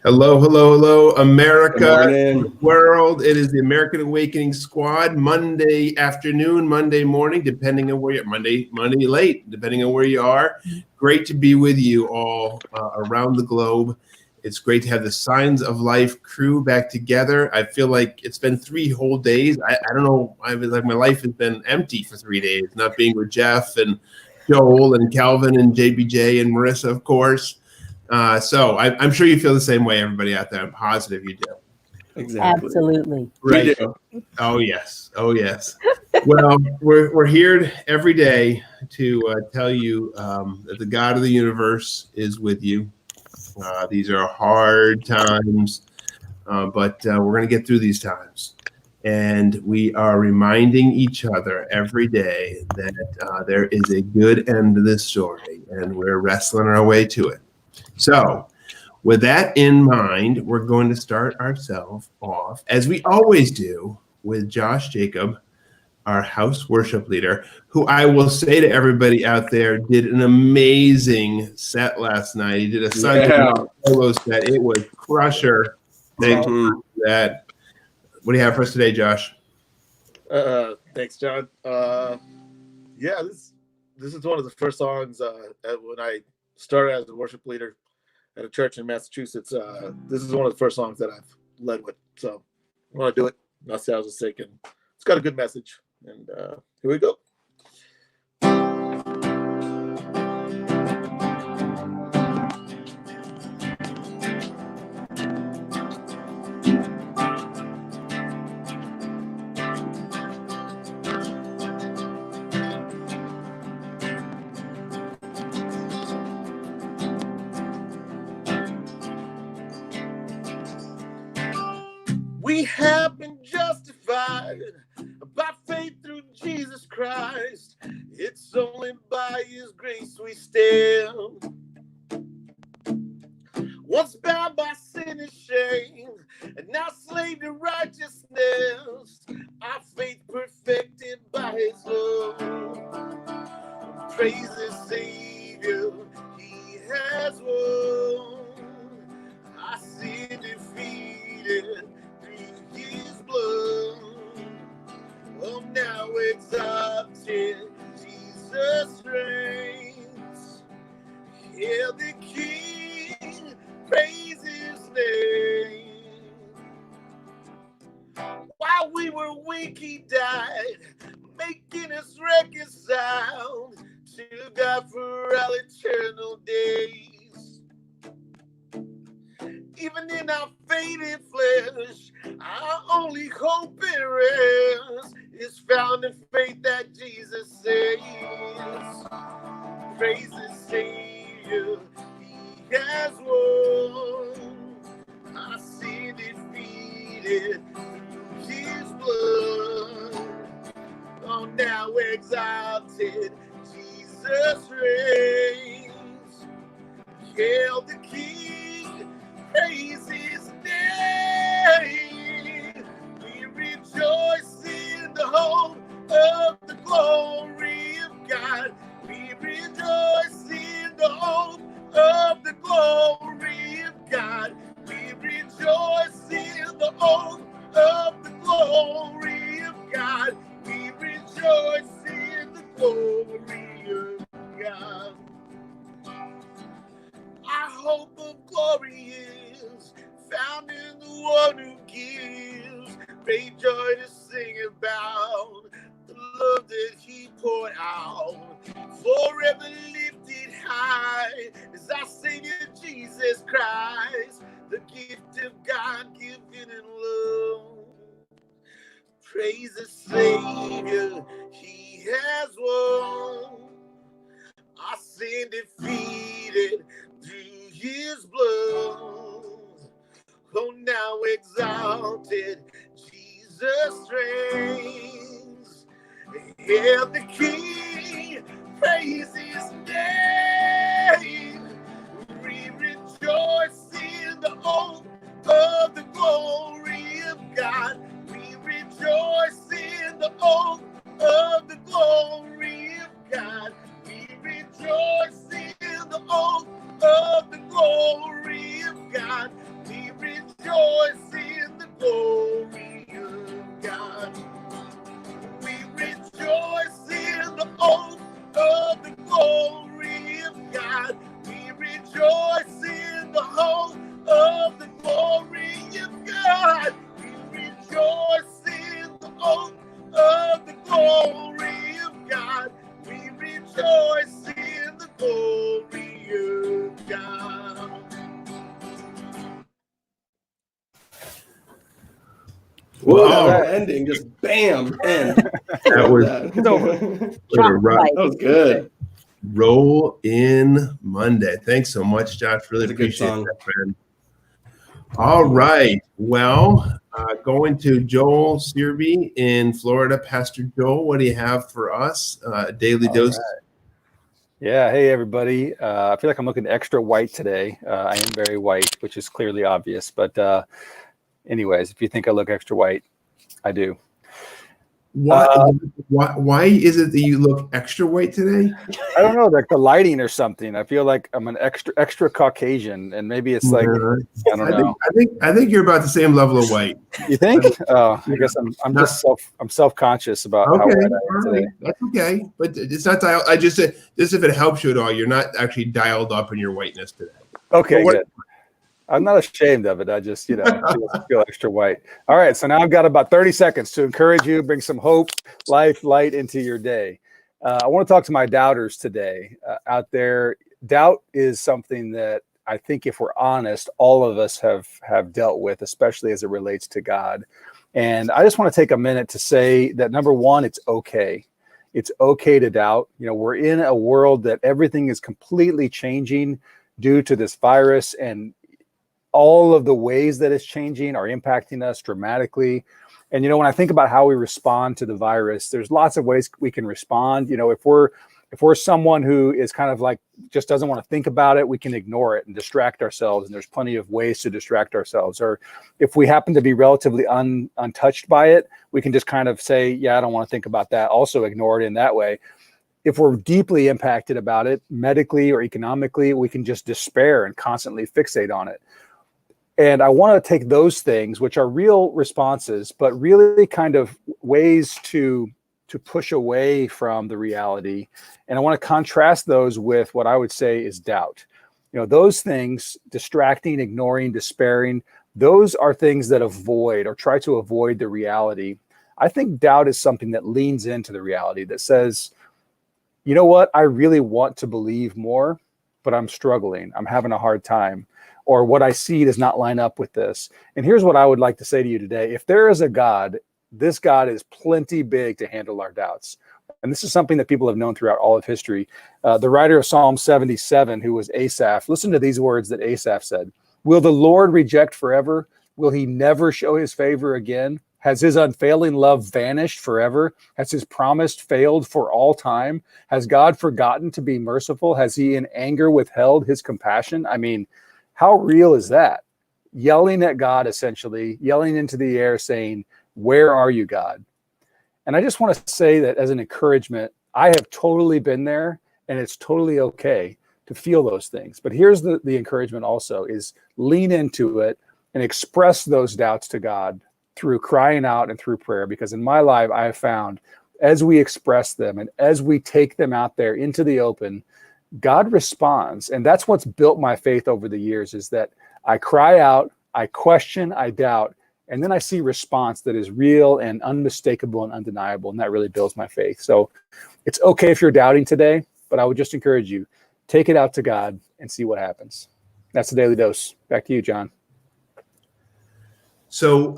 Hello, hello, hello, Good America, morning. world. It is the American Awakening Squad, Monday afternoon, Monday morning, depending on where you're, Monday late, depending on where you are. Great to be with you all around the globe. It's great to have the Signs of Life crew back together. I feel like it's been 3 whole days. I don't know. I was like, my life has been empty for 3 days, not being with Jeff and Joel and Calvin and JBJ and Marissa, of course. So I'm sure you feel the same way, everybody out there. I'm positive you do. Exactly. Absolutely. We Right. do. Oh, yes. Oh, yes. Well, we're here every day to tell you that the God of the universe is with you. These are hard times, but we're going to get through these times. And we are reminding each other every day that there is a good end to this story, and we're wrestling our way to it. So, with that in mind, we're going to start ourselves off, as we always do, with Josh Jacob, our house worship leader, who I will say to everybody out there did an amazing set last night. He did a Sunday solo set. It was crusher. Thanks for that. What do you have for us today, Josh? Thanks, John. Yeah, this is one of the first songs when I started as a worship leader at a church in Massachusetts. This is one of the first songs that I've led with, so I want to do it. Nostalgic, and it's got a good message. And here we go. We have been justified by faith through Jesus Christ. It's only by His grace we stand. Once bound by sin and shame, and now slave to righteousness, our faith perfected by His love. Praise the Savior, He has won. Our sin defeated through His blood. Oh, now exalted, Jesus reigns. Hail the King, praise His name. While we were weak, He died, making us reconciled to God for all eternal days. Even in our faded flesh, our only hope and rest is found in faith that Jesus saves. Praise the Savior, He has won. Our sin defeated through His blood. Oh, now exalted, Jesus reigns. Hail the King, praise His name. We rejoice in the hope of the glory of God. We rejoice in the hope of the glory of God. We rejoice in the hope of the glory of God. We rejoice in the glory of God. Our hope of glory is found in the one who gives great joy to sing about the love that He poured out. Forever lifted high is our Savior Jesus Christ, the gift of God given in love. Praise the Savior, He has won. Our sin defeated through His blood. Oh, now exalted, Jesus reigns. Hail the King, praise His name. We rejoice in the hope of the glory of God. We rejoice in the hope of the glory of God. We rejoice in the hope of the glory of God. We rejoice in the glory of God. We rejoice in the hope of the glory of God. We rejoice in the hope of the glory of God. We rejoice in the hope of the glory of God. We rejoice in the glory of God. Whoa, Wow. that ending, just bam, end. That was that. It's over. that That was good. Roll in Monday. Thanks so much, Josh. Really It's a good appreciate song. that, friend. All right. Well, going to Joel Searby in Florida. Pastor Joel, what do you have for us? Daily dose. Right. Yeah. Hey, everybody. I feel like I'm looking extra white today. I am very white, which is clearly obvious. But anyways, if you think I look extra white, I do. Why is it that you look extra white today? I don't know, like the lighting or something. I feel like I'm an extra Caucasian, and maybe it's like, I don't know. I think you're about the same level of white. You think? Oh, I guess I'm just self-conscious about how Okay, white I am all today. right, that's okay. But it's not dialed. I just said this if it helps you at all. You're not actually dialed up in your whiteness today. Okay, Well, good. I'm not ashamed of it. I just, feel extra white. All right. So now I've got about 30 seconds to encourage you, bring some hope, life, light into your day. I want to talk to my doubters today out there. Doubt is something that I think, if we're honest, all of us have dealt with, especially as it relates to God. And I just want to take a minute to say that, number one, it's okay. It's okay to doubt. We're in a world that everything is completely changing due to this virus, and all of the ways that it's changing are impacting us dramatically. And, when I think about how we respond to the virus, there's lots of ways we can respond. If we're someone who is kind of like just doesn't want to think about it, we can ignore it and distract ourselves. And there's plenty of ways to distract ourselves. Or if we happen to be relatively untouched by it, we can just kind of say, yeah, I don't want to think about that. Also ignore it in that way. If we're deeply impacted about it, medically or economically, we can just despair and constantly fixate on it. And I want to take those things, which are real responses, but really kind of ways to push away from the reality. And I want to contrast those with what I would say is doubt. Those things, distracting, ignoring, despairing, those are things that avoid or try to avoid the reality. I think doubt is something that leans into the reality, that says, you know what, I really want to believe more, but I'm struggling. I'm having a hard time. Or what I see does not line up with this. And here's what I would like to say to you today. If there is a God, this God is plenty big to handle our doubts. And this is something that people have known throughout all of history. The writer of Psalm 77, who was Asaph, listen to these words that Asaph said. Will the Lord reject forever? Will he never show his favor again? Has his unfailing love vanished forever? Has his promise failed for all time? Has God forgotten to be merciful? Has he in anger withheld his compassion? I mean, how real is that? Yelling at God, essentially, yelling into the air, saying, where are you, God? And I just want to say that as an encouragement, I have totally been there, and it's totally okay to feel those things. But here's the encouragement also, is lean into it and express those doubts to God through crying out and through prayer. Because in my life, I have found as we express them and as we take them out there into the open, God responds. And that's what's built my faith over the years, is that I cry out, I question, I doubt, and then I see response that is real and unmistakable and undeniable. And that really builds my faith. So it's okay if you're doubting today, but I would just encourage you, take it out to God and see what happens. That's the Daily Dose. Back to you, John. So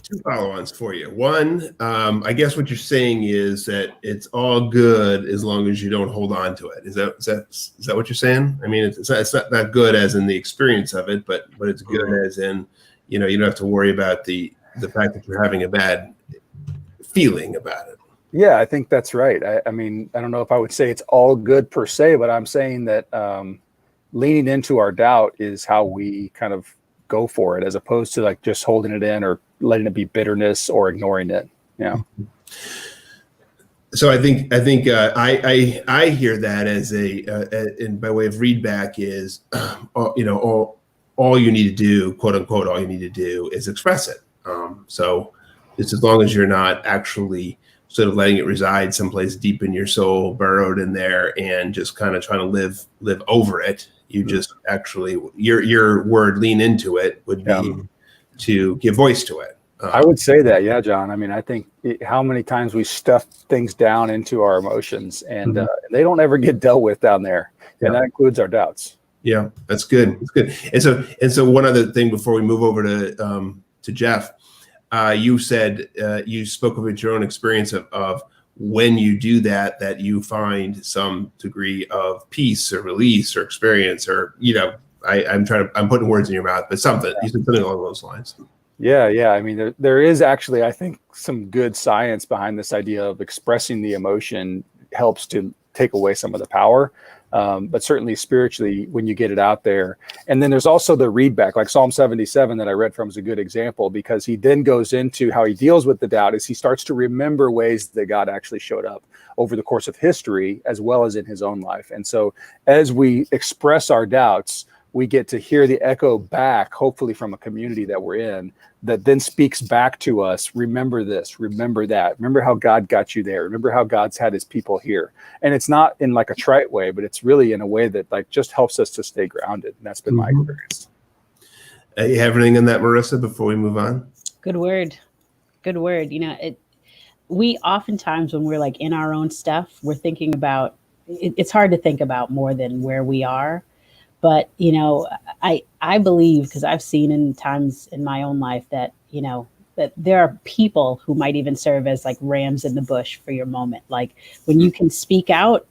two follow-ons for you. One, I guess what you're saying is that it's all good as long as you don't hold on to it. Is that what you're saying? I mean, it's not that good as in the experience of it, but it's good as in, you don't have to worry about the fact that you're having a bad feeling about it. Yeah, I think that's right. I mean, I don't know if I would say it's all good per se, but I'm saying that leaning into our doubt is how we kind of go for it, as opposed to like just holding it in or letting it be bitterness or ignoring it. Yeah. So I think I hear that as and by way of readback is, all all you need to do, quote unquote, all you need to do is express it. So just as long as you're not actually sort of letting it reside someplace deep in your soul, burrowed in there, and just kind of trying to live over it, you just actually, your word lean into it would be to give voice to it. I would say that, yeah, John. I mean, I think how many times we stuff things down into our emotions, and they don't ever get dealt with down there, and that includes our doubts. Yeah, that's good. That's good. And so one other thing before we move over to Jeff, you said you spoke of your own experience of when you do that you find some degree of peace or release or experience, or I'm putting words in your mouth, but something you said something along those lines. Yeah. I mean, there is actually, I think, some good science behind this idea of expressing the emotion helps to take away some of the power. But certainly spiritually, when you get it out there. And then there's also the read back, like Psalm 77 that I read from is a good example, because he then goes into how he deals with the doubt as he starts to remember ways that God actually showed up over the course of history, as well as in his own life. And so as we express our doubts, we get to hear the echo back, hopefully from a community that we're in, that then speaks back to us. Remember this, remember that. Remember how God got you there. Remember how God's had his people here. And it's not in like a trite way, but it's really in a way that like just helps us to stay grounded. And that's been my experience. You have anything in that, Marissa, before we move on? Good word. We oftentimes, when we're like in our own stuff, we're thinking about, it's hard to think about more than where we are. But, I believe, because I've seen in times in my own life that, that there are people who might even serve as like rams in the bush for your moment. Like when you can speak out,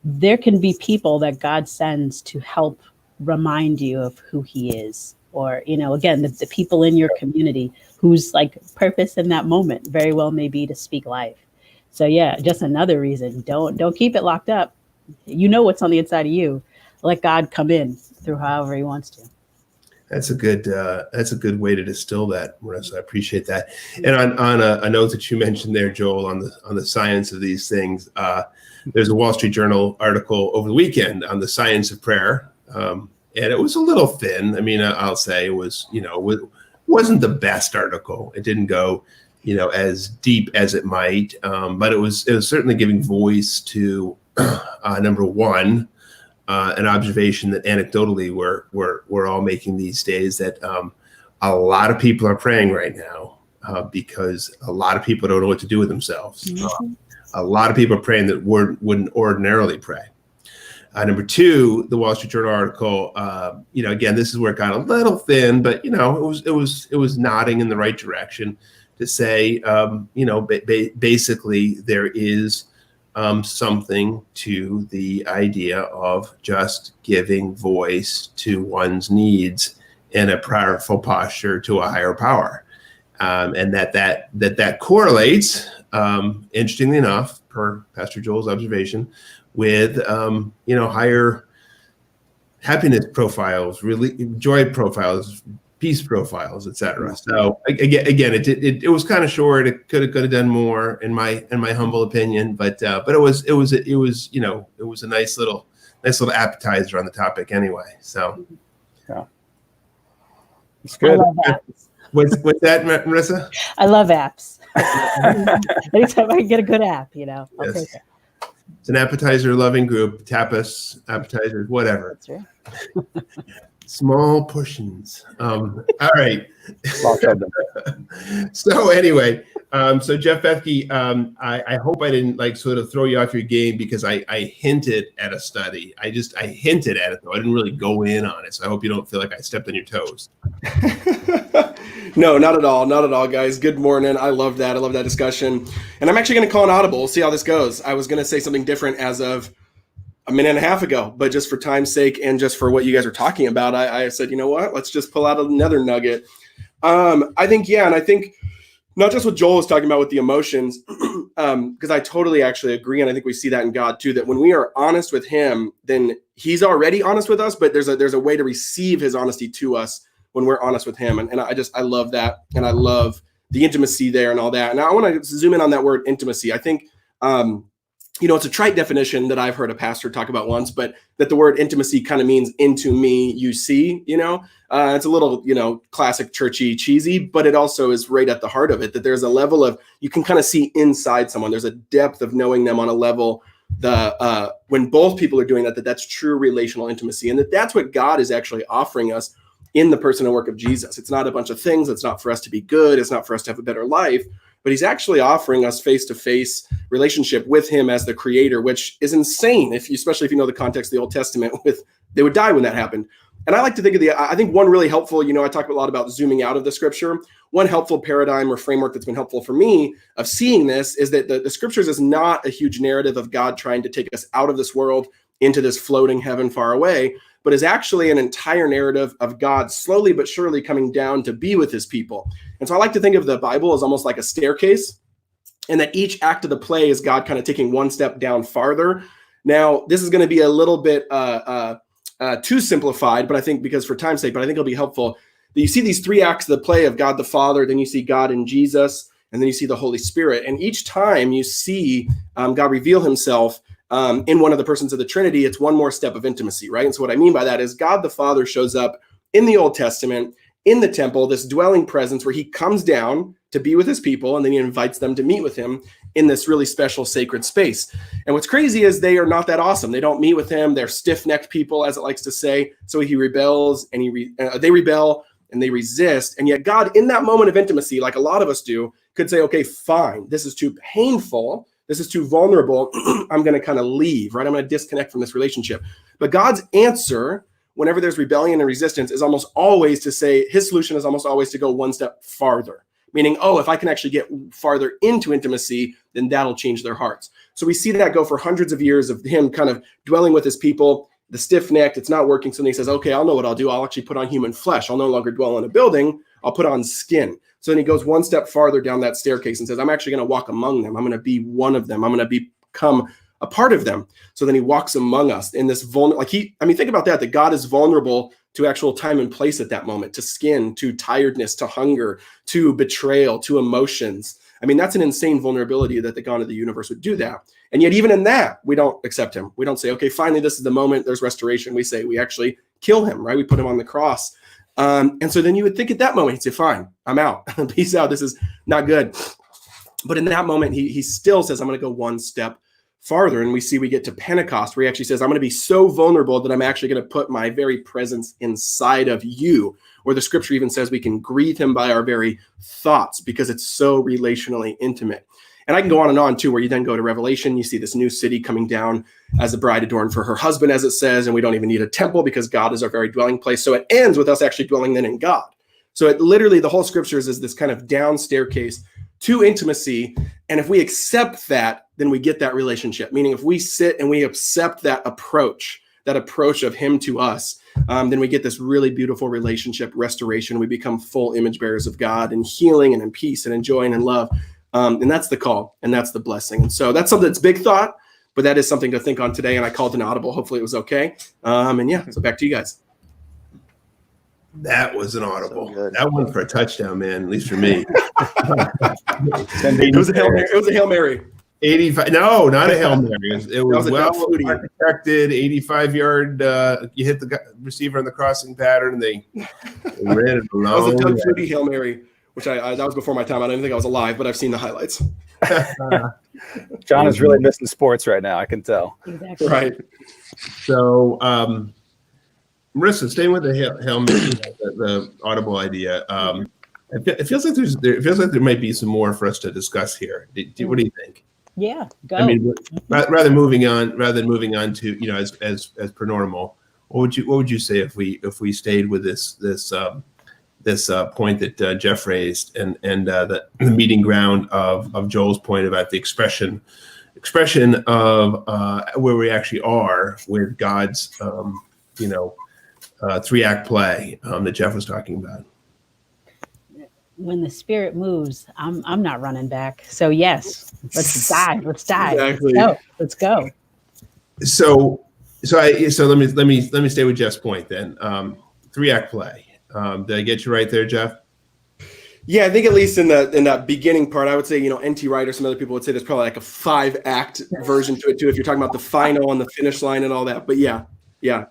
there can be people that God sends to help remind you of who he is. Or, again, the people in your community whose like purpose in that moment very well may be to speak life. So, yeah, just another reason. Don't keep it locked up. You know what's on the inside of you. Let God come in through however he wants to. That's a good way to distill that, Marissa. I appreciate that. And on a note that you mentioned there, Joel, on the science of these things, there's a Wall Street Journal article over the weekend on the science of prayer, and it was a little thin. I mean, I'll say it was, wasn't the best article. It didn't go, as deep as it might, but it was certainly giving voice to number one. An observation that anecdotally we're all making these days, that a lot of people are praying right now because a lot of people don't know what to do with themselves. A lot of people are praying that wouldn't ordinarily pray. Number two, the Wall Street Journal article, again, this is where it got a little thin, but it was nodding in the right direction to say, basically there is something to the idea of just giving voice to one's needs in a prayerful posture to a higher power, and that correlates, interestingly enough, per Pastor Joel's observation, with higher happiness profiles, really joy profiles, peace profiles, etc. So again, it was kind of short. It could have done more, in my humble opinion. But it was a nice little appetizer on the topic anyway. So yeah, it's good. I love apps. What's that, Marissa? I love apps. Anytime I can get a good app, I'll Yes. take it. It's an appetizer-loving group. Tapas, appetizers, whatever. That's right. Small portions. All right. Lots of them. So anyway, so Jeff Bethke, I hope I didn't sort of throw you off your game, because I hinted at a study. I hinted at it, though. I didn't really go in on it. So I hope you don't feel like I stepped on your toes. No, not at all. Not at all, guys. Good morning. I love that. I love that discussion. And I'm actually going to call an audible. We'll see how this goes. I was going to say something different as of a minute and a half ago, but just for time's sake and just for what you guys are talking about, I said, you know what, let's just pull out another nugget. I think not just what Joel was talking about with the emotions, because I totally actually agree. And I think we see that in God too, that when we are honest with him, then he's already honest with us, but there's a way to receive his honesty to us when we're honest with him. And I love that. And I love the intimacy there and all that. And I want to zoom in on that word intimacy. I think, it's a trite definition that I've heard a pastor talk about once, but that the word intimacy kind of means into me, you see, it's a little, classic churchy, cheesy, but it also is right at the heart of it, that there's a level of, you can kind of see inside someone. There's a depth of knowing them on a level, when both people are doing that's true relational intimacy. And that's what God is actually offering us in the person and work of Jesus. It's not a bunch of things. It's not for us to be good. It's not for us to have a better life. But he's actually offering us face-to-face relationship with him as the creator, which is insane, especially if you know the context of the Old Testament, they would die when that happened. And I like to think I think one really helpful, I talk a lot about zooming out of the scripture. One helpful paradigm or framework that's been helpful for me of seeing this is that the scriptures is not a huge narrative of God trying to take us out of this world into this floating heaven far away, but is actually an entire narrative of God slowly but surely coming down to be with his people. And so I like to think of the Bible as almost like a staircase, and that each act of the play is God kind of taking one step down farther. Now, this is going to be a little bit too simplified, but I think because for time's sake, but I think it'll be helpful. You see these three acts of the play of God the Father, then you see God in Jesus, and then you see the Holy Spirit. And each time you see God reveal himself in one of the persons of the Trinity, it's one more step of intimacy, right? And so what I mean by that is God the Father shows up in the Old Testament, in the temple, this dwelling presence where he comes down to be with his people, and then he invites them to meet with him in this really special sacred space. And what's crazy is they are not that awesome. They don't meet with him. They're stiff-necked people, as it likes to say. So he rebels, and they rebel, and they resist. And yet God, in that moment of intimacy, like a lot of us do, could say, okay, fine, this is too painful. This is too vulnerable. I'm going to kind of leave, right? I'm going to disconnect from this relationship. But God's answer, whenever there's rebellion and resistance, is almost always to say, his solution is almost always to go one step farther. Meaning, if I can actually get farther into intimacy, then that'll change their hearts. So we see that go for hundreds of years of him kind of dwelling with his people, the stiff-necked, it's not working. So then he says, okay, I'll know what I'll do. I'll actually put on human flesh. I'll no longer dwell in a building. I'll put on skin. So then he goes one step farther down that staircase and says, I'm actually going to walk among them. I'm going to be one of them. I'm going to become a part of them. So then he walks among us in this vulnerable, think about that God is vulnerable to actual time and place at that moment, to skin, to tiredness, to hunger, to betrayal, to emotions. That's an insane vulnerability that the God of the universe would do that. And yet even in that, we don't accept him. We don't say, okay, finally, this is the moment, there's restoration. We say, we actually kill him, right? We put him on the cross. And so then you would think at that moment, he'd say, fine, I'm out. Peace out. This is not good. But in that moment, he still says, I'm going to go one step farther. And we get to Pentecost, where he actually says, I'm going to be so vulnerable that I'm actually going to put my very presence inside of you. Or the scripture even says we can grieve him by our very thoughts, because it's so relationally intimate. And I can go on too, where you then go to Revelation, you see this new city coming down as a bride adorned for her husband, as it says, and we don't even need a temple because God is our very dwelling place. So it ends with us actually dwelling then in God. So it literally, the whole scriptures is this kind of down staircase to intimacy. And if we accept that, then we get that relationship. Meaning if we sit and we accept that approach of him to us, then we get this really beautiful relationship restoration. We become full image bearers of God, and healing and in peace and in joy and in love. And that's the call, and that's the blessing. And so that's something that's big thought, but that is something to think on today. And I called an audible. Hopefully it was okay. So back to you guys. That was an audible. So that one for a touchdown, man, at least for me. It was a Hail Mary. 85. No, not a Hail Mary. It was a well Doug Flutie. architected, 85-yard. You hit the receiver on the crossing pattern. They ran it alone. That was a Doug Flutie Hail Mary, which that was before my time. I don't even think I was alive, but I've seen the highlights. John is really missing sports right now. I can tell. Exactly. Right. So, Marissa, staying with the Hail Mary, the audible idea. It feels like there might be some more for us to discuss here. What do you think? Yeah, go. Rather than moving on to as per normal, what would you say if we stayed with this point that Jeff raised and the meeting ground of Joel's point about the expression of where we actually are with God's 3-act play that Jeff was talking about. When the Spirit moves, I'm not running back. So yes, let's dive. Exactly. Let's go. So let me stay with Jeff's point then. 3-act play. Did I get you right there, Jeff? Yeah, I think at least in that beginning part, I would say, NT Wright or some other people would say there's probably like a 5-act version to it too, if you're talking about the final and the finish line and all that. But yeah.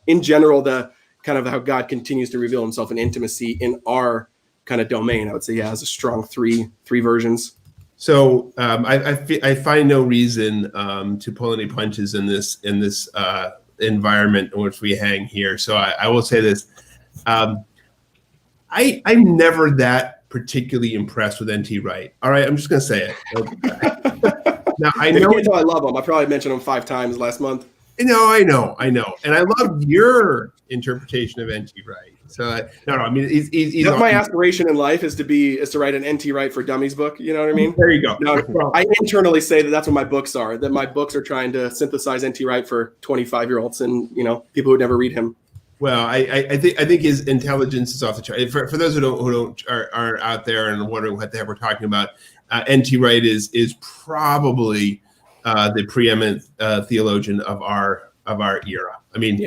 In general, the kind of how God continues to reveal himself in intimacy in our kind of domain, I would say, has a strong three versions. So I find no reason to pull any punches in this environment in which we hang here. So I will say this: I'm never that particularly impressed with NT Wright. All right, I'm just gonna say it. Now I know I love him. I probably mentioned him 5 times last month. No, I know, and I love your interpretation of NT Wright. So no, I mean, he's that's my aspiration in life is to write an NT Wright for Dummies book. You know what I mean? There you go. No, I internally say that's what my books are. That my books are trying to synthesize NT Wright for 25-year-olds and people who never read him. Well, I think his intelligence is off the chart. For those who are out there and wondering what the heck we're talking about, NT Wright is probably the preeminent theologian of our era. I mean,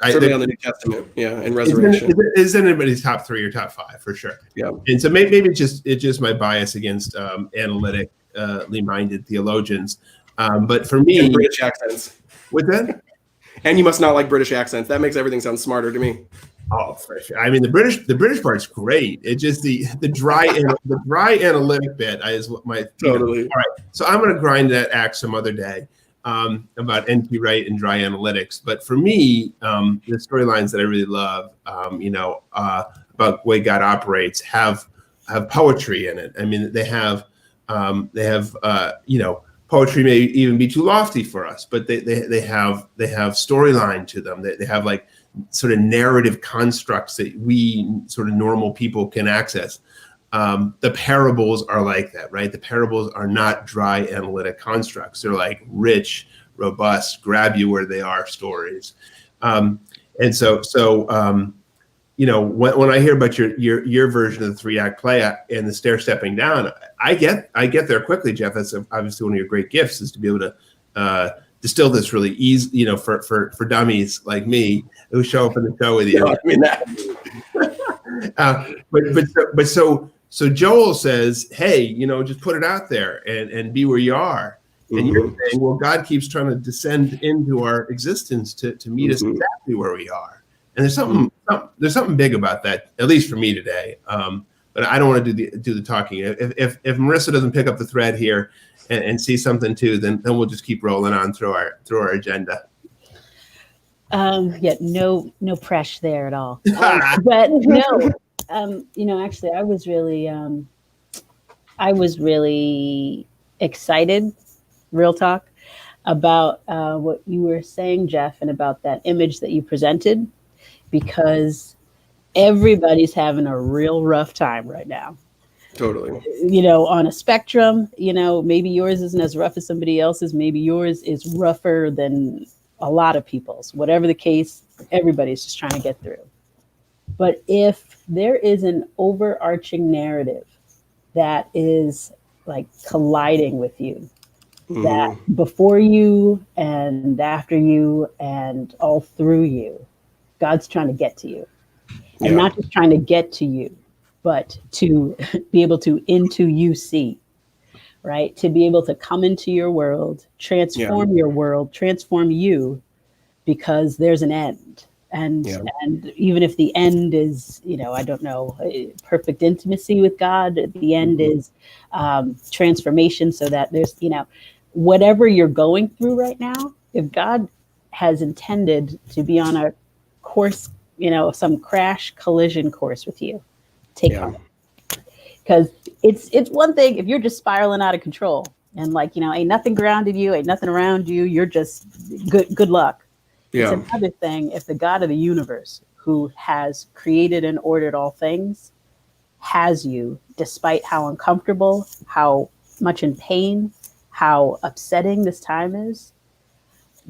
certainly on the New Testament, and resurrection. Is anybody's top 3 or top 5 for sure? Yeah, and so maybe it's just my bias against analytically minded theologians. But for me, and British accents. With that. And you must not like British accents. That makes everything sound smarter to me. Oh, for sure. I mean, the British part's great. It's just the dry analytic bit is what my totally. All right, so I'm going to grind that axe some other day about NT Wright and dry analytics. But for me, the storylines that I really love, about the way God operates, have poetry in it. I mean, they have poetry may even be too lofty for us, but they have storyline to them. They have like sort of narrative constructs that we sort of normal people can access. The parables are like that, right? The parables are not dry analytic constructs. They're like rich, robust, grab you where they are stories. And so when I hear about your version of the 3-act play and the stair stepping down, I get there quickly, Jeff. That's obviously one of your great gifts, is to be able to distill this really easy, for dummies like me who show up in the show with you. I mean that. So Joel says, hey, just put it out there and be where you are. And you're saying, well, God keeps trying to descend into our existence to meet us exactly where we are. And there's something big about that, at least for me today. But I don't want to do the talking. If Marissa doesn't pick up the thread here and see something too, then we'll just keep rolling on through our agenda. No pressure there at all. But no, actually, I was really excited, real talk, about what you were saying, Jeff, and about that image that you presented, because everybody's having a real rough time right now. Totally. On a spectrum, maybe yours isn't as rough as somebody else's. Maybe yours is rougher than a lot of people's. Whatever the case, everybody's just trying to get through. But if there is an overarching narrative that is like colliding with you, that before you and after you and all through you, God's trying to get to you. And not just trying to get to you, but to be able to into you see, right? To be able to come into your world, transform your world, transform you, because there's an end. And even if the end is, I don't know, perfect intimacy with God, the end is transformation, so that there's, whatever you're going through right now, if God has intended to be on a course, some crash collision course with you, take on it. Because it's one thing if you're just spiraling out of control and ain't nothing grounded you, ain't nothing around you, you're just good luck. It's another thing if the God of the universe, who has created and ordered all things, has you, despite how uncomfortable, how much in pain, how upsetting this time is.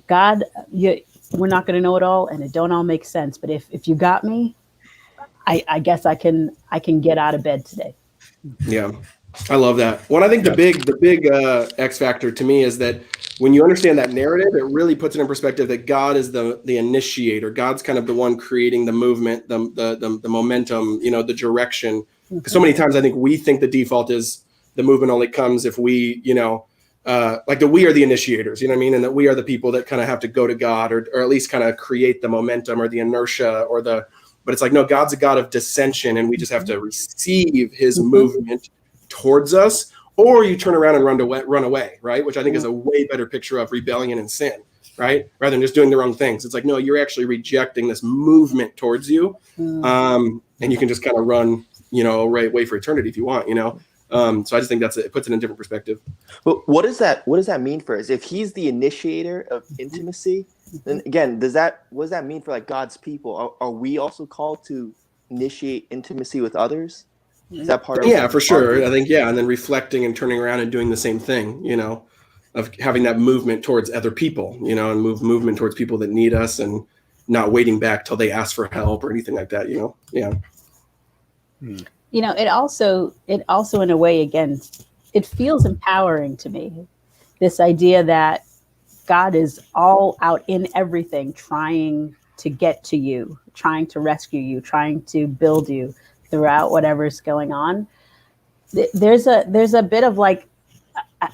God, we're not going to know it all, and it don't all make sense. But if you got me, I guess I can get out of bed today. Yeah, I love that. Well, I think the big X factor to me is that when you understand that narrative, it really puts it in perspective that God is the initiator. God's kind of the one creating the movement, the momentum, the direction. 'Cause so many times I think we think the default is the movement only comes if we, like that we are the initiators, you know what I mean? And that we are the people that kind of have to go to God or at least kind of create the momentum or the inertia but it's like, no, God's a God of dissension and we just have to receive his movement towards us, or you turn around and run away, right? Which I think is a way better picture of rebellion and sin, right? Rather than just doing the wrong things. It's like, no, you're actually rejecting this movement towards you. And you can just kind of run, right way for eternity if you want, So I just think it puts it in a different perspective. But what does that mean for us? If he's the initiator of intimacy, then again, what does that mean for like God's people? Are we also called to initiate intimacy with others? Is that part of Yeah, for sure. I think, and then reflecting and turning around and doing the same thing, of having that movement towards other people, and movement towards people that need us and not waiting back till they ask for help or anything like that, Yeah. It also in a way, again, it feels empowering to me. This idea that God is all out in everything, trying to get to you, trying to rescue you, trying to build you throughout whatever's going on. There's a bit of like,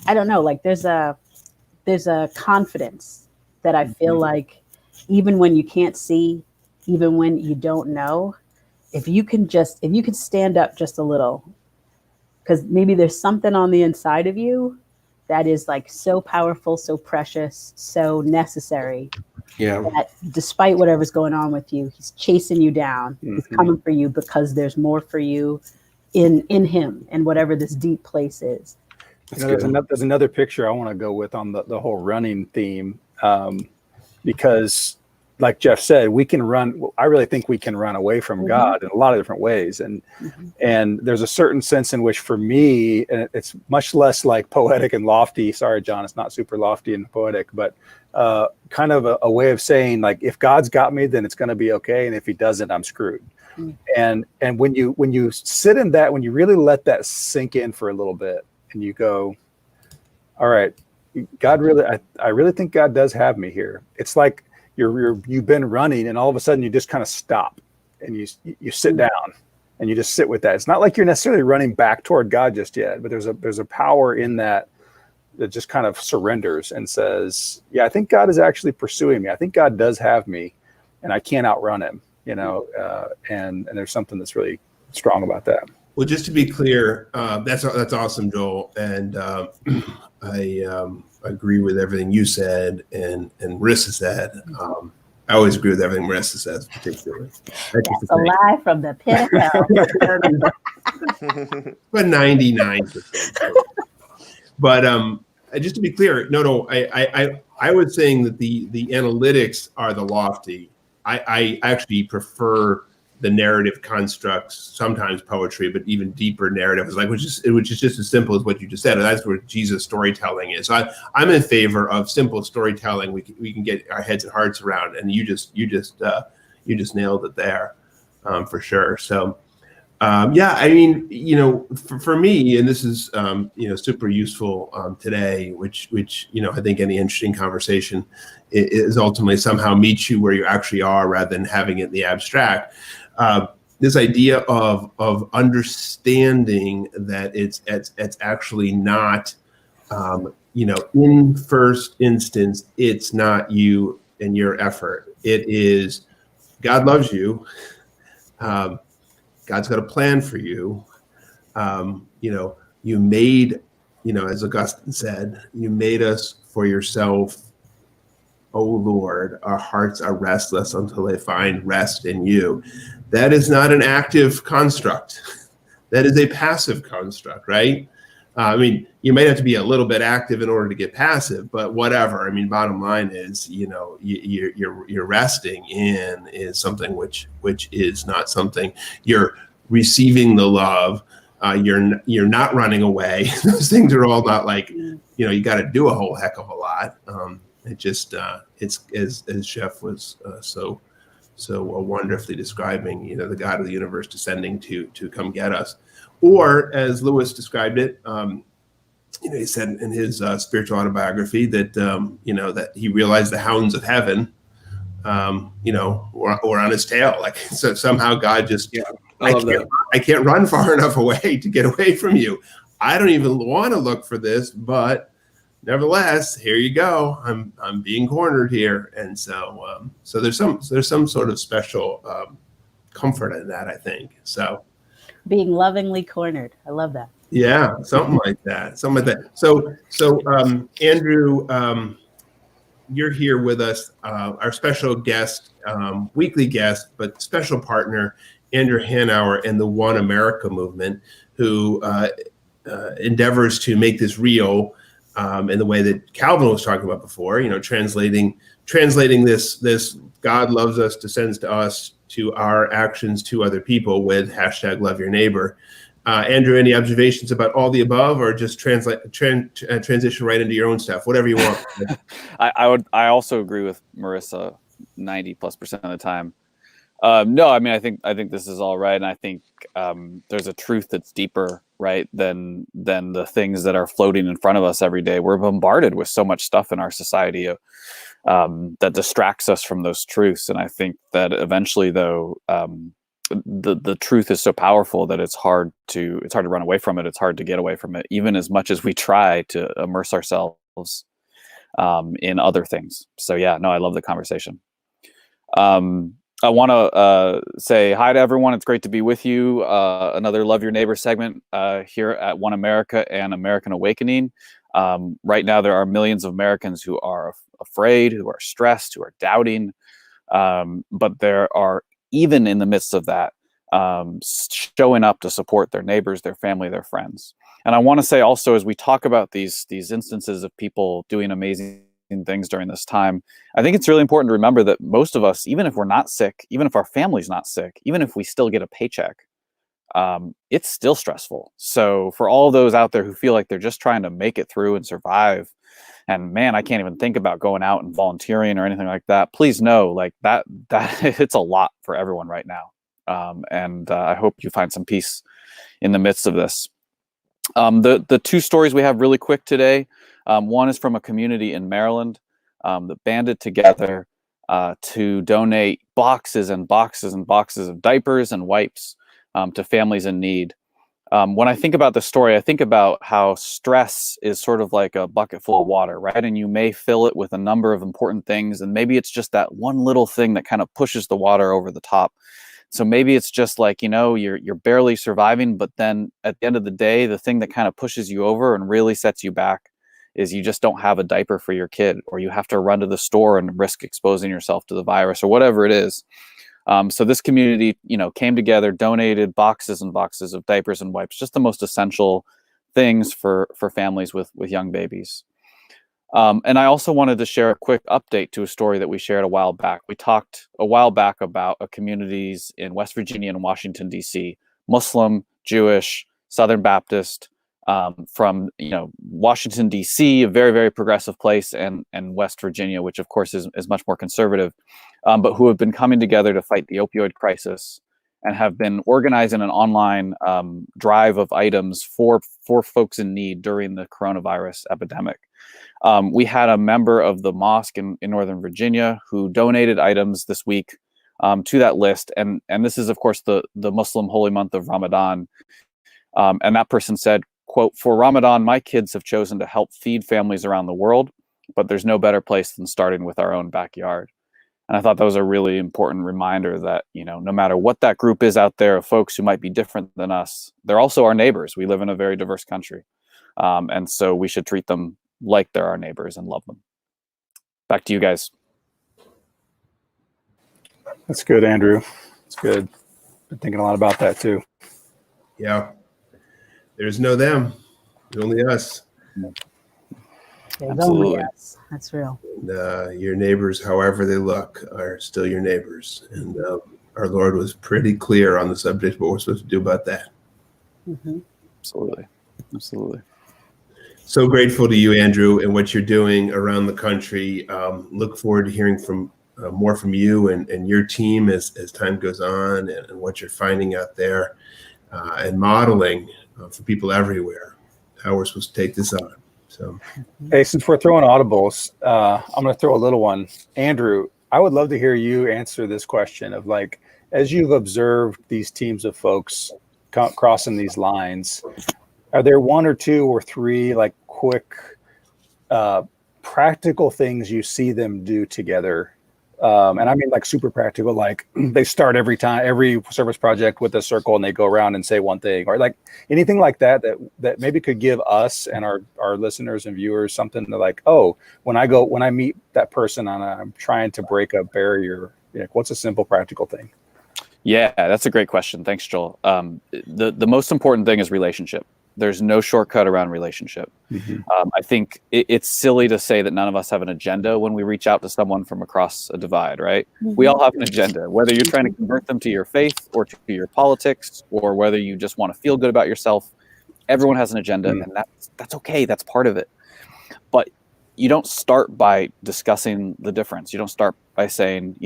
I don't know, like there's a confidence that I feel like even when you can't see, even when you don't know, if you can stand up just a little, because maybe there's something on the inside of you that is like so powerful, so precious, so necessary. Yeah. That despite whatever's going on with you, he's chasing you down. He's coming for you because there's more for you in him and whatever this deep place is. There's another picture I want to go with on the whole running theme, because like Jeff said, we can run. I really think we can run away from God in a lot of different ways. And there's a certain sense in which for me, and it's much less like poetic and lofty. Sorry, John, it's not super lofty and poetic, but kind of a way of saying like, if God's got me, then it's going to be okay. And if he doesn't, I'm screwed. And when you sit in that, when you really let that sink in for a little bit and you go, all right, God really, I really think God does have me here. It's like, you've been running and all of a sudden you just kind of stop and you sit down and you just sit with that. It's not like you're necessarily running back toward God just yet, but there's a power in that just kind of surrenders and says, yeah, I think God is actually pursuing me. I think God does have me and I can't outrun him, and there's something that's really strong about that. Well, just to be clear, that's awesome, Joel. And I agree with everything you said and Marissa said. I always agree with everything Marissa says, particularly. That's a lie from the pit of hell. But 99%. But just to be clear, no, I was saying that the analytics are the lofty. I actually prefer the narrative constructs, sometimes poetry, but even deeper narrative is like, which is just as simple as what you just said. And that's where Jesus storytelling is. So I'm in favor of simple storytelling. We can get our heads and hearts around, and you just nailed it there, for sure. So, I mean, for me, and this is, super useful today, which I think any interesting conversation is ultimately somehow meets you where you actually are rather than having it in the abstract. This idea of understanding that it's actually not, in first instance, it's not you and your effort. It is God loves you. God's got a plan for you. You made, as Augustine said, you made us for yourself. O Lord, our hearts are restless until they find rest in you. That is not an active construct. That is a passive construct, right? I mean, you might have to be a little bit active in order to get passive, but whatever. I mean, bottom line is, you're resting in is something which is not something you're receiving the love. You're not running away. Those things are all not like, you got to do a whole heck of a lot. It just it's as Jeff was so wonderfully describing, the God of the universe descending to come get us, or as Lewis described it, he said in his spiritual autobiography that that he realized the hounds of heaven, were on his tail. Like, so somehow God just I love that. I can't run far enough away to get away from you. I don't even want to look for this, but nevertheless, here you go. I'm being cornered here, and so there's some sort of special comfort in that, I think. So Being lovingly cornered. I love that. yeah, something like that. So Andrew, you're here with us, our special guest, weekly guest, but special partner, Andrew Hanauer and the One America movement, who endeavors to make this real in the way that Calvin was talking about before. Translating this God loves us, descends to us, to our actions to other people with #LoveYourNeighbor. Andrew, any observations about all the above, or just transition right into your own stuff, whatever you want? I also agree with Marissa 90+% of the time. No, I mean, I think this is all right, and I think there's a truth that's deeper, right, than the things that are floating in front of us every day. We're bombarded with so much stuff in our society that distracts us from those truths, and I think that eventually, though, the truth is so powerful that it's hard to run away from it. It's hard to get away from it, even as much as we try to immerse ourselves in other things. So yeah, no, I love the conversation. I want to say hi to everyone. It's great to be with you. Another Love Your Neighbor segment here at One America and American Awakening. Right now, there are millions of Americans who are afraid, who are stressed, who are doubting. But there are, even in the midst of that, showing up to support their neighbors, their family, their friends. And I want to say also, as we talk about these instances of people doing amazing things during this time, I think it's really important to remember that most of us, even if we're not sick, even if our family's not sick, even if we still get a paycheck, it's still stressful. So for all those out there who feel like they're just trying to make it through and survive, and man, I can't even think about going out and volunteering or anything like that, please know, like that it's a lot for everyone right now. And I hope you find some peace in the midst of this. The two stories we have really quick today. One is from a community in Maryland that banded together to donate boxes and boxes and boxes of diapers and wipes to families in need. When I think about the story, I think about how stress is sort of like a bucket full of water, right? And you may fill it with a number of important things, and maybe it's just that one little thing that kind of pushes the water over the top. So maybe it's just like, you're barely surviving, but then at the end of the day, the thing that kind of pushes you over and really sets you back is you just don't have a diaper for your kid, or you have to run to the store and risk exposing yourself to the virus, or whatever it is. So this community, came together, donated boxes and boxes of diapers and wipes, just the most essential things for families with young babies. And I also wanted to share a quick update to a story that we shared a while back. We talked a while back about communities in West Virginia and Washington, D.C., Muslim, Jewish, Southern Baptist, from Washington, D.C., a very, very progressive place, and West Virginia, which of course is much more conservative, but who have been coming together to fight the opioid crisis and have been organizing an online drive of items for folks in need during the coronavirus epidemic. We had a member of the mosque in Northern Virginia who donated items this week to that list, and this is of course the Muslim holy month of Ramadan, and that person said, quote, "For Ramadan, my kids have chosen to help feed families around the world, but there's no better place than starting with our own backyard." And I thought that was a really important reminder that, no matter what that group is out there of folks who might be different than us, they're also our neighbors. We live in a very diverse country. And so we should treat them like they're our neighbors and love them. Back to you guys. That's good, Andrew. It's good. Been thinking a lot about that too. Yeah. There's no them, only us. There's Absolutely. only us. That's real. And, your neighbors, however they look, are still your neighbors. And our Lord was pretty clear on the subject, what we're supposed to do about that. Mm-hmm. Absolutely. So grateful to you, Andrew, and what you're doing around the country. Look forward to hearing more from you and your team as time goes on, and what you're finding out there, and modeling for people everywhere how we're supposed to take this on. So, hey, since we're throwing audibles, I'm going to throw a little one. Andrew, I would love to hear you answer this question of, like, as you've observed these teams of folks crossing these lines, are there one or two or three like quick practical things you see them do together? And I mean like super practical, like they start every service project with a circle and they go around and say one thing, or like anything like that maybe could give us and our listeners and viewers something to like, oh, when I meet that person and I'm trying to break a barrier, like, what's a simple practical thing? Yeah, that's a great question. Thanks, Joel. The most important thing is relationship. There's no shortcut around relationship. Mm-hmm. I think it's silly to say that none of us have an agenda when we reach out to someone from across a divide, right? Mm-hmm. We all have an agenda, whether you're trying to convert them to your faith or to your politics, or whether you just want to feel good about yourself. Everyone has an agenda, and that's okay. That's part of it. But you don't start by discussing the difference. You don't start by saying,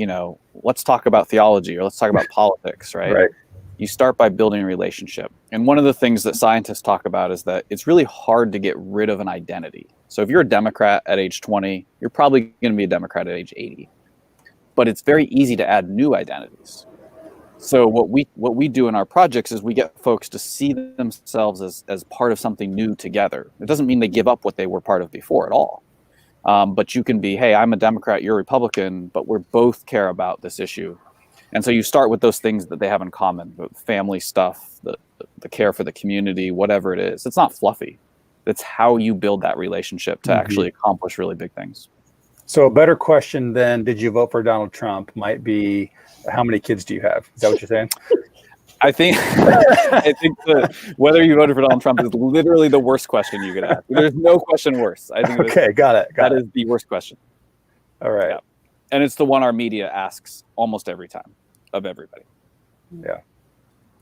let's talk about theology or let's talk about politics, right? Right. You start by building a relationship. And one of the things that scientists talk about is that it's really hard to get rid of an identity. So if you're a Democrat at age 20, you're probably going to be a Democrat at age 80. But it's very easy to add new identities. So what we do in our projects is we get folks to see themselves as part of something new together. It doesn't mean they give up what they were part of before at all. But you can be, hey, I'm a Democrat, you're a Republican, but we both care about this issue. And so you start with those things that they have in common, the family stuff, the care for the community, whatever it is. It's not fluffy. It's how you build that relationship to actually accomplish really big things. So a better question than did you vote for Donald Trump might be, how many kids do you have? Is that what you're saying? I think whether you voted for Donald Trump is literally the worst question you could ask. There's no question worse. I think Okay, got it. That is the worst question. All right. Yeah. And it's the one our media asks almost every time of everybody. Yeah.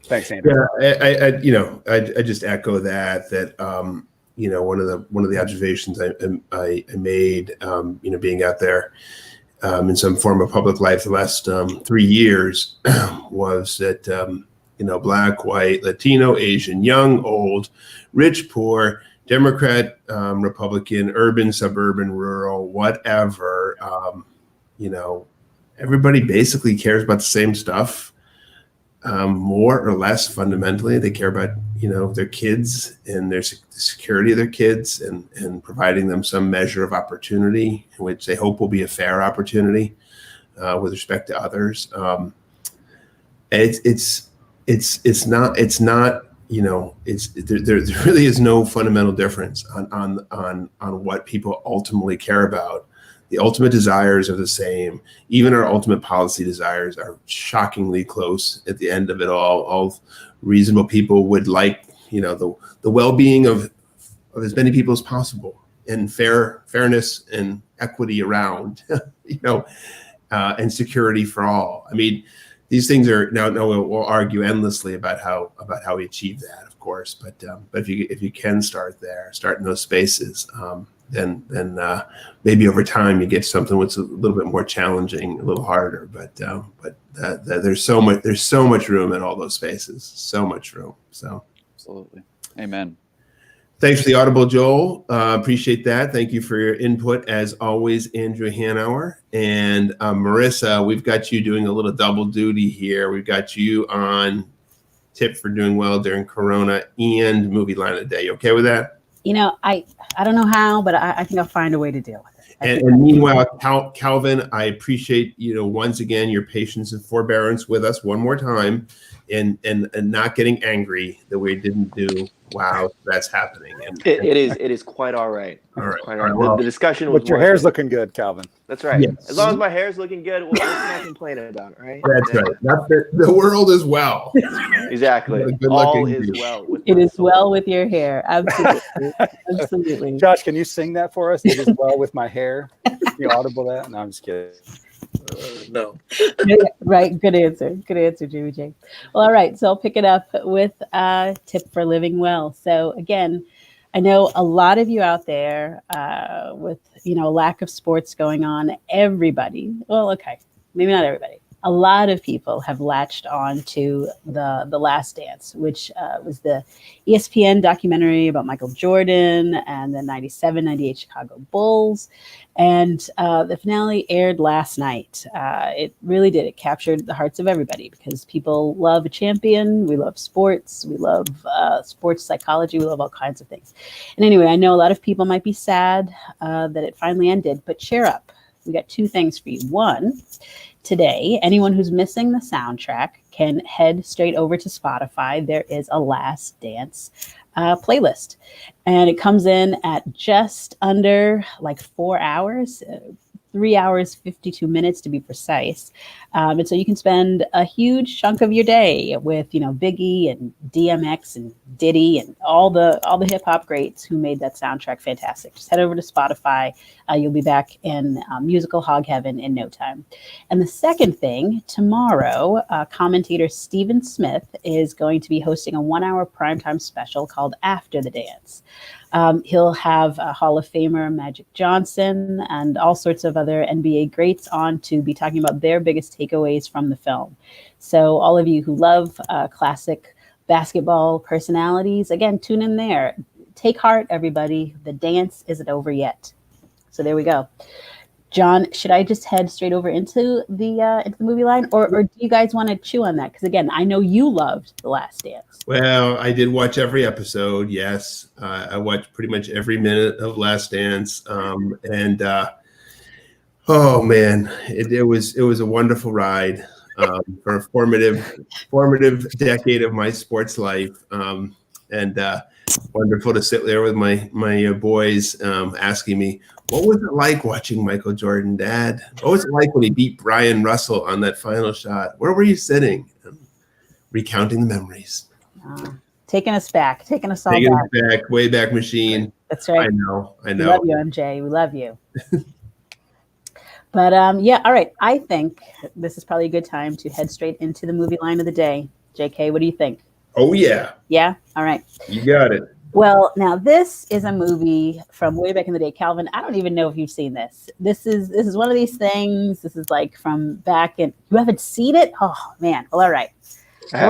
Thanks, Andrew. Yeah, I just echo that one of the observations I made, being out there in some form of public life the last 3 years was that Black, white, Latino, Asian, young, old, rich, poor, Democrat, Republican, urban, suburban, rural, whatever, everybody basically cares about the same stuff, more or less fundamentally. They care about, their kids and the security of their kids and providing them some measure of opportunity, in which they hope will be a fair opportunity with respect to others. There really is no fundamental difference on what people ultimately care about. The ultimate desires are the same. Even our ultimate policy desires are shockingly close at the end of it all. All reasonable people would like, the well-being of as many people as possible, and fairness and equity around, and security for all. I mean, these things are now we'll argue endlessly about how we achieve that, of course. But if you can start in those spaces, then maybe over time you get something that's a little bit more challenging, a little harder. But there's so much room in all those spaces, so much room. So absolutely, amen. Thanks for the audible, Joel. Appreciate that. Thank you for your input as always, Andrew Hanauer. And Marissa, we've got you doing a little double duty here. We've got you on tip for doing well during Corona and movie line of the day. You okay with that? I don't know how, but I think I'll find a way to deal with it. And meanwhile, Calvin, I appreciate, once again, your patience and forbearance with us one more time and not getting angry that we didn't do. Wow, that's happening. And it is quite all right. All right. Quite all right. Well, the discussion was But your hair's looking good, Calvin. That's right. Yes. As long as my hair's looking good, we'll not complain about it, right? That's right. The world is well. Exactly. Good All looking is dude. well. With It my is soul. well with your hair. Absolutely. Absolutely. Josh, can you sing that for us? It is well with my hair. You audible that? No, I'm just kidding. No. Right. Good answer. Good answer, Jimmy J. Well, all right. So I'll pick it up with a tip for living well. So again, I know a lot of you out there with, a lack of sports going on, everybody, well, okay, maybe not everybody, a lot of people have latched on to the Last Dance, which was the ESPN documentary about Michael Jordan and the 97, 98 Chicago Bulls. And the finale aired last night. It really did. It captured the hearts of everybody because people love a champion. We love sports. We love sports psychology. We love all kinds of things. And anyway, I know a lot of people might be sad that it finally ended, but cheer up. We got two things for you. One, today, anyone who's missing the soundtrack can head straight over to Spotify. There is a Last Dance playlist, and it comes in at just under like 4 hours, 3 hours, 52 minutes to be precise. And so you can spend a huge chunk of your day with, Biggie and DMX and Diddy and all the hip hop greats who made that soundtrack fantastic. Just head over to Spotify. You'll be back in musical hog heaven in no time. And the second thing, tomorrow, commentator Stephen Smith is going to be hosting a 1 hour primetime special called After the Dance. He'll have Hall of Famer Magic Johnson and all sorts of other NBA greats on to be talking about their biggest takeaways from the film. So all of you who love classic basketball personalities, again, tune in there. Take heart, everybody. The dance isn't over yet. So there we go. John, should I just head straight over into the movie line, or do you guys want to chew on that? Because again, I know you loved The Last Dance. Well, I did watch every episode. Yes, I watched pretty much every minute of Last Dance, and oh man, it was a wonderful ride for a formative decade of my sports life, and wonderful to sit there with my boys asking me, what was it like watching Michael Jordan, Dad? What was it like when he beat Brian Russell on that final shot? Where were you sitting? Recounting the memories. Taking us back, taking us all Taking back. us back, way back machine. That's right. I know. We love you, MJ. We love you. But yeah, all right. I think this is probably a good time to head straight into the movie line of the day. JK, what do you think? Oh yeah. Yeah? All right. You got it. Well, now this is a movie from way back in the day. Calvin, I don't even know if you've seen this. This is one of these things. This is like from back in. You haven't seen it? Oh man. Well, all right. I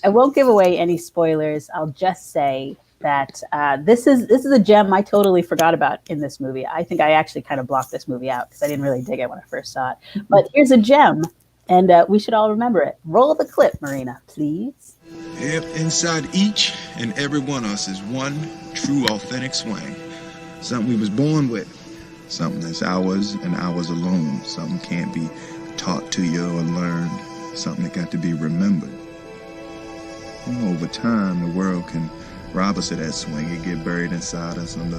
won't give away any spoilers. I'll just say that this is a gem I totally forgot about in this movie. I think I actually kind of blocked this movie out because I didn't really dig it when I first saw it. But here's a gem, and we should all remember it. Roll the clip, Marina, please. If inside each and every one of us is one true, authentic swing, something we was born with, something that's ours and ours alone, something can't be taught to you or learned, something that got to be remembered. Over time, the world can rob us of that swing and get buried inside us under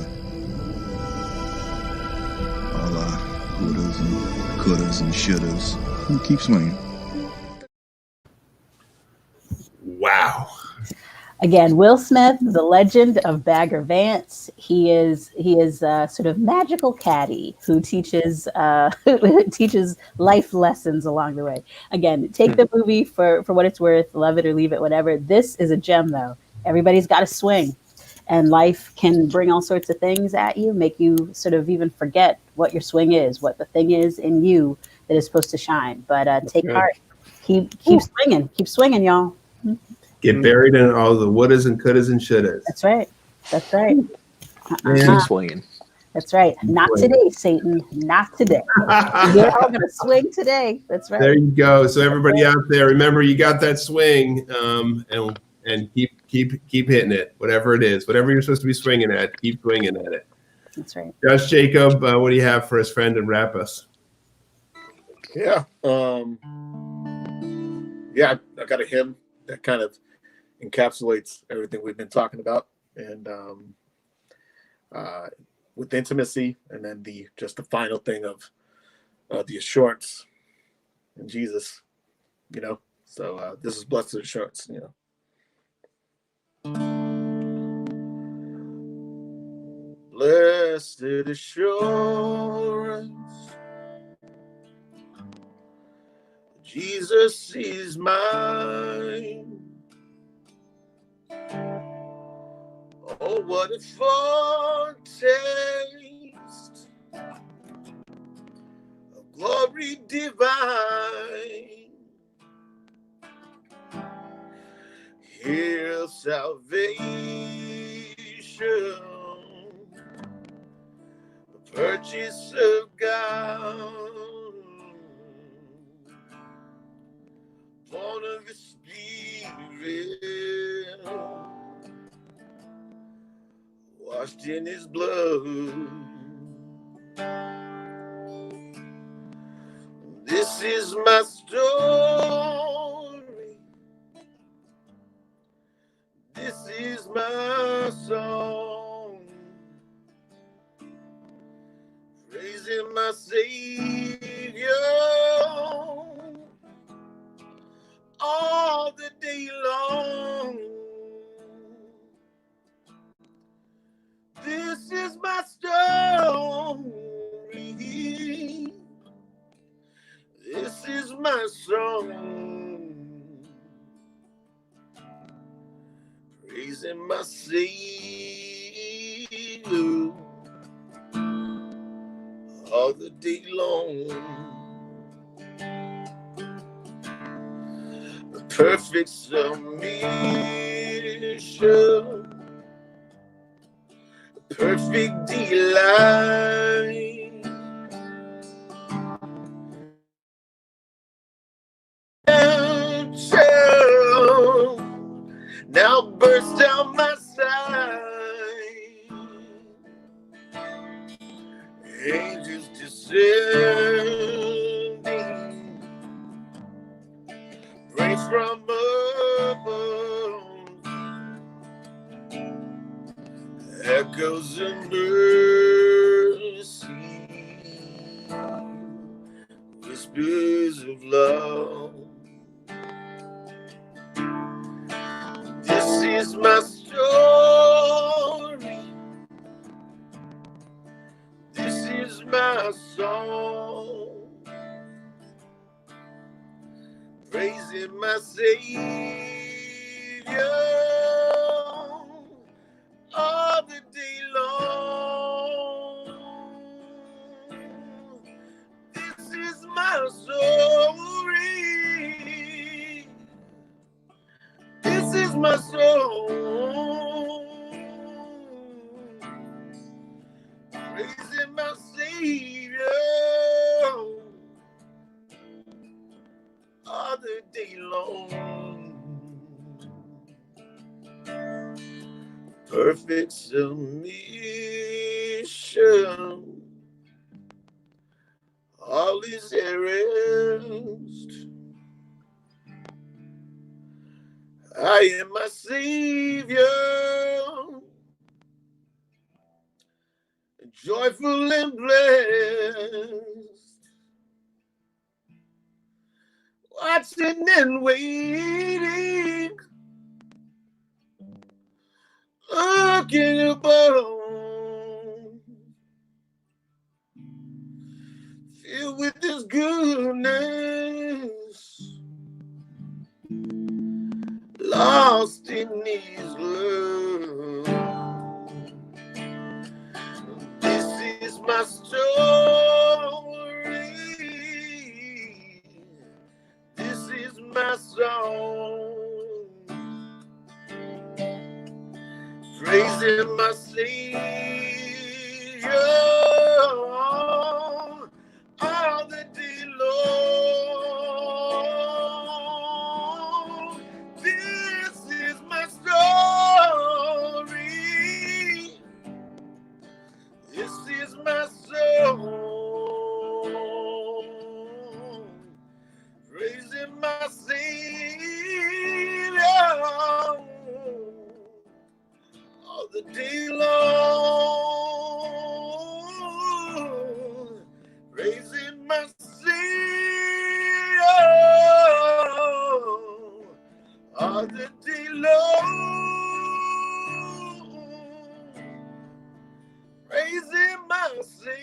all our wouldas and couldas and shouldas. We'll keep swinging. Wow. Again, Will Smith, the legend of Bagger Vance. He is a sort of magical caddy who teaches life lessons along the way. Again, take the movie for what it's worth, love it or leave it, whatever. This is a gem, though. Everybody's got to swing, and life can bring all sorts of things at you, make you sort of even forget what your swing is, what the thing is in you that is supposed to shine. But take heart, keep swinging, y'all. Get buried in all the wouldas and couldas and shouldas. That's right. Keep swinging. That's right. Not today, Satan. Not today. We're all going to swing today. That's right. There you go. So everybody out there, remember you got that swing, and keep hitting it, whatever it is, whatever you're supposed to be swinging at, keep swinging at it. That's right. Josh Jacob, what do you have for us, friend, and wrap us? Yeah. Yeah, I got a hymn that kind of encapsulates everything we've been talking about, and with intimacy, and then the final thing of the assurance in Jesus, So this is blessed assurance, Blessed assurance, Jesus is mine. Oh, what a foretaste of glory glory divine. Hear salvation, the purchase of God, born of the Spirit, washed in his blood. This is my story. This is my song. Praising my Savior all the day long. This is my story. This is my song. Praising my Savior all the day long. The perfect submission, perfect delight. Now burst down my side. Angels descending, rain from above, echoes of mercy, whispers of love. This is my story. This is my song. Praising my Savior all the day long. This is my story. This is my song. Praising my Savior all the day long. Perfect submission, all is at rest. I am my Savior, joyful and blessed, watching and waiting, looking above, filled with His goodness, lost in His love. This is my story. This is my song. Praising my Savior all the day long. This is my story. This is my song. Praising my Savior all the day long. Praising my Savior all the day long. Praising my Savior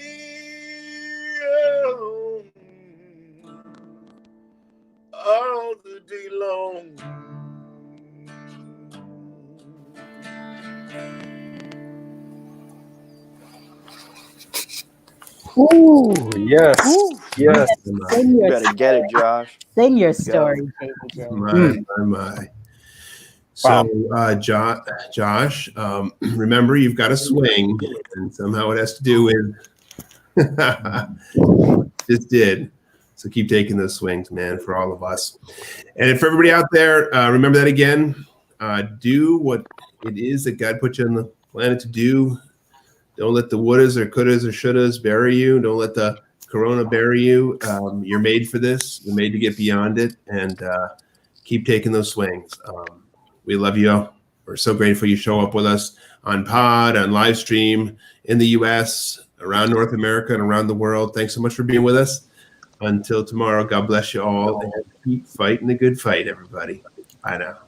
all the day long. Ooh, yes, Yes. Sing You your better get it, Josh. Sing your Let's go. story, JPJ. My. So, Josh, remember you've got to swing, and somehow it has to do with just did. So keep taking those swings, man, for all of us. And for everybody out there, remember that again. Do what it is that God put you on the planet to do. Don't let the wouldas or couldas or shouldas bury you. Don't let the corona bury you. You're made for this. You're made to get beyond it, and keep taking those swings. We love you. We're so grateful you show up with us on pod, on live stream in the U.S., around North America, and around the world. Thanks so much for being with us. Until tomorrow, God bless you all, and keep fighting the good fight, everybody. Bye now.